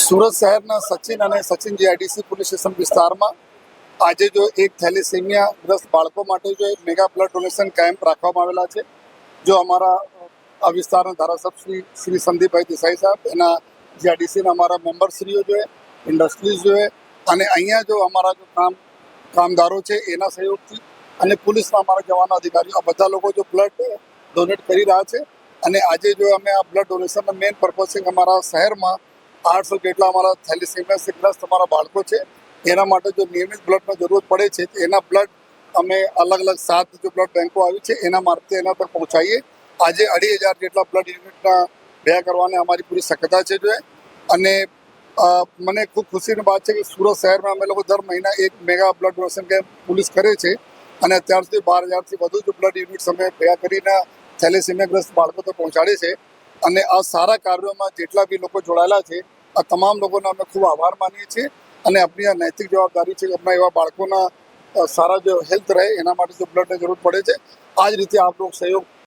સુરત શહેરના સચિન અને Sachin GIDC police station વિસ્તારમાં આજે જો એક થેલેસેમિયા ગ્રસ્ત બાળકો માટે જો એક મેગા બ્લડ ડોનેશન કેમ્પ રાખવામાં આવેલા છે. જો અમારા આ વિસ્તારના ધારાસભ્ય શ્રી સંદીપભાઈ દેસાઈ સાહેબ, એના જીઆઈડીસીના અમારા મેમ્બરશ્રીઓ જોઈએ, ઇન્ડસ્ટ્રીઝ જોઈએ, અને અહીંયા જો અમારા જો કામદારો છે એના સહયોગથી અને પોલીસના અમારા જવાનો અધિકારીઓ આ બધા લોકો જો બ્લડ ડોનેટ કરી રહ્યા છે. અને આજે જો અમે આ બ્લડ ડોનેશનનો મેઇન પર્પઝ છે કે અમારા શહેરમાં 800 જેટલા અમારા થેલેસેમિયાથી ગ્રસ્ત અમારા બાળકો છે, એના માટે જો નિયમિત બ્લડની જરૂરત પડે છે તો એના બ્લડ અમે અલગ અલગ 7 જો બ્લડ બેંકો આવી છે એના મારફતે એના પર પહોંચાડીએ. આજે 2500 જેટલા બ્લડ યુનિટના ભેગા કરવાની અમારી પૂરી શક્યતા છે જોઈએ. અને મને ખૂબ ખુશીની વાત છે કે સુરત શહેરમાં અમે લોકો દર મહિના એક mega blood donation camp police કરે છે અને અત્યાર સુધી 12000થી વધુ જો બ્લડ યુનિટ્સ અમે ભેગા કરીને થેલેસેમિયાગ્રસ્ત બાળકો તો પહોંચાડે છે. અને આ સારા કાર્યોમાં જેટલા બી લોકો જોડાયેલા છે આ તમામ લોકોનો અમે ખૂબ આભાર માનીએ છીએ. અને આપણી આ નૈતિક જવાબદારી છે કે આપણા એવા બાળકોના સારા જો હેલ્થ રહે એના માટે જો બ્લડની જરૂર પડે છે. આ જ રીતે આપ લોકો સહયોગ